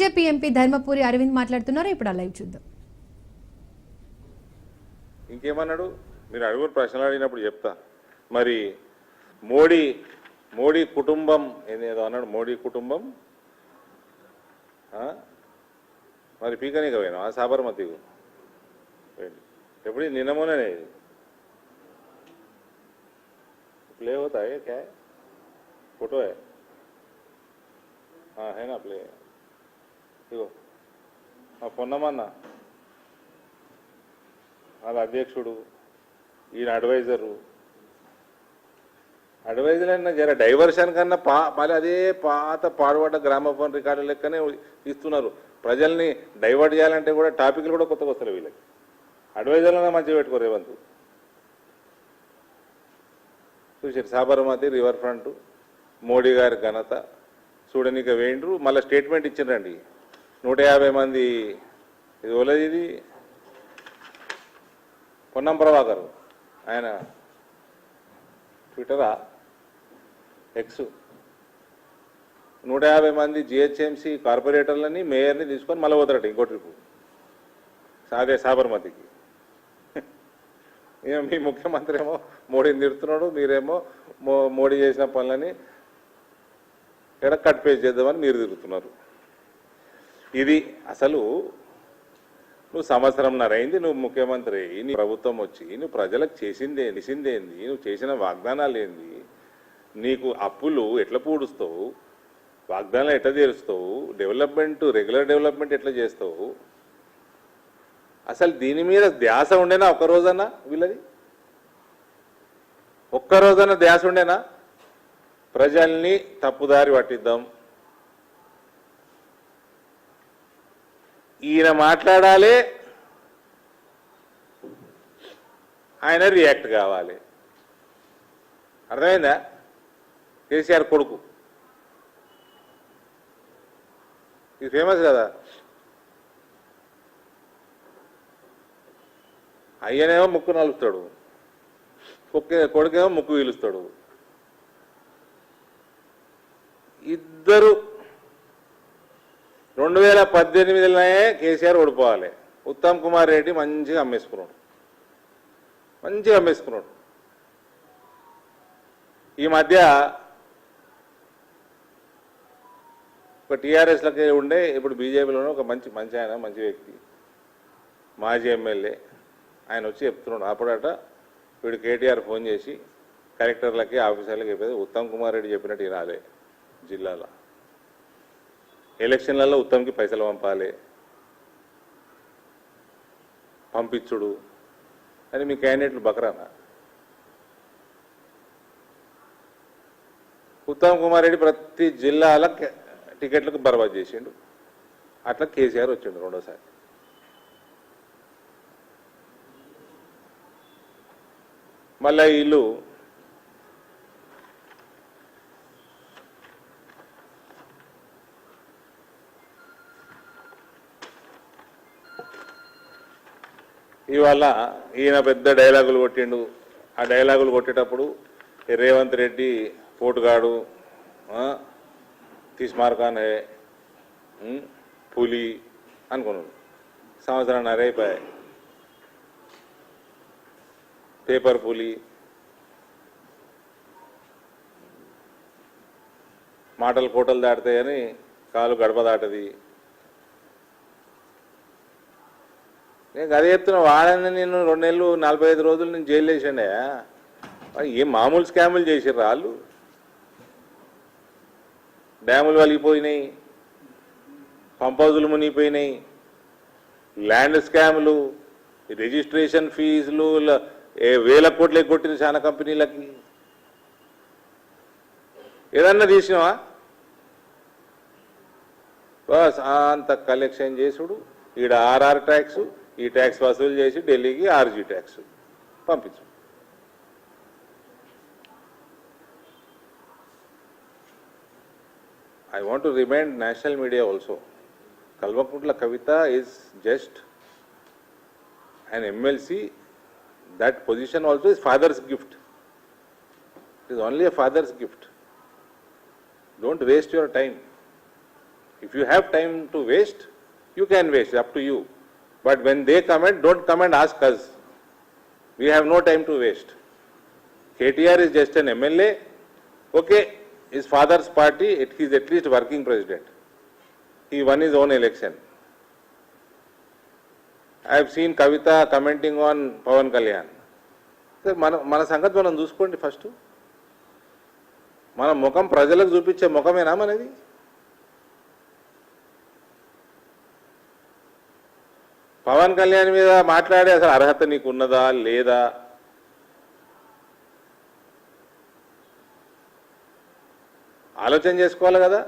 BJP MP Dharmapuri Arvind మాట్లాడుతున్నారు. ఇప్పుడు ఆ లైవ్ చూద్దాం. ఇంకేమన్నాడు? మీరు అడుగురు ప్రశ్నలు అడిగినప్పుడు చెప్తా. మరి మోడీ కుటుంబం ఏదో అన్నాడు. మోడీ కుటుంబం మరి పీకనీక పోయినా ఆ సాబర్మతికు ఎప్పుడు నిన్న మొన్ననే प्ले होता है क्या है? फोटो है? हाँ है ना प्ले. ఇగో ఆ పొన్నమన్న వాళ్ళ అధ్యక్షుడు, ఈయన అడ్వైజర్ అయినా జర డైవర్షన్ కన్నా మళ్ళీ అదే పాత పాడుబడ్డ గ్రామఫోన్ రికార్డు లెక్కనే ఇస్తున్నారు. ప్రజల్ని డైవర్ట్ చేయాలంటే కూడా టాపిక్లు కూడా కొత్తగా వస్తారు వీళ్ళకి. అడ్వైజర్లనే మంచిగా పెట్టుకోరు రేవంత్. చూసారు సాబర్మతి రివర్ ఫ్రంట్ మోడీ గారి ఘనత చూడనిక వేయండ్రు. మళ్ళీ స్టేట్మెంట్ ఇచ్చిండ్రండి. 150 మంది ఇది ఓలేదు. ఇది పొన్నం ప్రభాకర్ ఆయన ట్విట్టరా ఎక్స్ 150 మంది జిహెచ్ఎంసీ కార్పొరేటర్లని మేయర్ని తీసుకొని మళ్ళీ పోతారట ఇంకో ట్రిప్ అదే సాబర్మతికి. మీ ముఖ్యమంత్రి ఏమో మోడీని తిడుతున్నాడు, మీరేమో మోడీ చేసిన పనులని ఎక్కడ కట్ పేజ్ చేద్దామని మీరు తిరుగుతున్నారు. ఇది అసలు నువ్వు సంవత్సరంన్నర అయింది నువ్వు ముఖ్యమంత్రి అయ్యి, నీ ప్రభుత్వం వచ్చి నువ్వు ప్రజలకు చేసిందేంది, నువ్వు చేసిన వాగ్దానాలు ఏంది, నీకు అప్పులు ఎట్లా పూడుస్తావు, వాగ్దానాలు ఎట్లా తీరుస్తావు, డెవలప్మెంట్ రెగ్యులర్ డెవలప్మెంట్ ఎట్లా చేస్తావు, అసలు దీని మీద ధ్యాస ఉండేనా ఒక్క రోజన్నా? వీళ్ళది ఒక్క రోజన్నా ధ్యాస ఉండేనా? ప్రజల్ని తప్పుదారి పట్టిద్దాం, ఈయన మాట్లాడాలి, ఆయన రియాక్ట్ కావాలి. అర్థమైందా? కేసీఆర్ కొడుకు ఇది ఫేమస్ కదా. అయ్యనేమో ముక్కు నలుస్తాడు, కొడుకేమో ముక్కు వీలుస్తాడు. ఇద్దరు 2018లోనే కేసీఆర్ ఓడిపోవాలి. ఉత్తమ్ కుమార్ రెడ్డి మంచిగా అమ్మేసుకున్నాడు. ఈ మధ్య ఒక టీఆర్ఎస్లకి ఉండే, ఇప్పుడు బీజేపీలోనే ఒక మంచి ఆయన, మంచి వ్యక్తి, మాజీ ఎమ్మెల్యే, ఆయన వచ్చి చెప్తున్నాడు. అప్పుడట వీడు కేటీఆర్ ఫోన్ చేసి కలెక్టర్లకి ఆఫీసర్లకి చెప్పేది ఉత్తమ్ కుమార్ రెడ్డి చెప్పినట్టు వినాలి, జిల్లాలో ఎలక్షన్లలో ఉత్తమ్కి పైసలు పంపించుడు అని మీ క్యాండిడేట్లు బకరానా? ఉత్తమ్ కుమార్ రెడ్డి ప్రతి జిల్లాల టికెట్లకు బర్బాద్ చేసిండు. అట్లా కేసీఆర్ వచ్చిండు రెండోసారి. మళ్ళీ వీళ్ళు ఇవాళ ఈయన పెద్ద డైలాగులు కొట్టిండు. ఆ డైలాగులు కొట్టేటప్పుడు రేవంత్ రెడ్డి పోటుగాడు, తీస్మార్కాన్ హే, పులి అనుకున్నాడు. సంవత్సరాన్నర అయిపోయాయి. పేపర్ పులి, మాటలు కోటలు దాటుతాయని కాలు గడప దాటది. నేను అదే చెప్తున్నా. వాడని నేను 2 నెలలు 45 రోజులు నేను జైలు వేసాడే. ఏం మామూలు స్కాములు చేసారు వాళ్ళు. డ్యాములు వలిగిపోయినాయి, పంప్ హౌజులు మునిగిపోయినాయి, ల్యాండ్ స్కాములు, రిజిస్ట్రేషన్ ఫీజులు వేల కోట్లు ఎగ్గొట్టిన చాలా కంపెనీలకి. ఏదన్నా తీసినావా? బస్ అంత కలెక్షన్ చేసుడు. ఈడ ఆర్ఆర్ ట్యాక్స్, ఈ ట్యాక్స్ వసూలు చేసి ఢిల్లీకి ఆర్జీ ట్యాక్స్ పంపించు. I want to remind national media also, Kalvakuntla Kavita is just an MLC. That position also is father's gift. It is only a father's gift. Don't waste your time. If you have time to waste, you can waste, up to you. But when they comment, don't come and ask us. We have no time to waste. KTR is just an MLA. Okay, his father's party, he is at least working president. He won his own election. I have seen Kavita commenting on Pawan Kalyan. మన సంగతి మనం చూసుకోండి first. మన ముఖం ప్రజలకు చూపించే ముఖమేనా మనది? పవన్ కళ్యాణ్ మీద మాట్లాడే అసలు అర్హత నీకు ఉన్నదా లేదా? ఆలోచన చేసుకోవాలి కదా.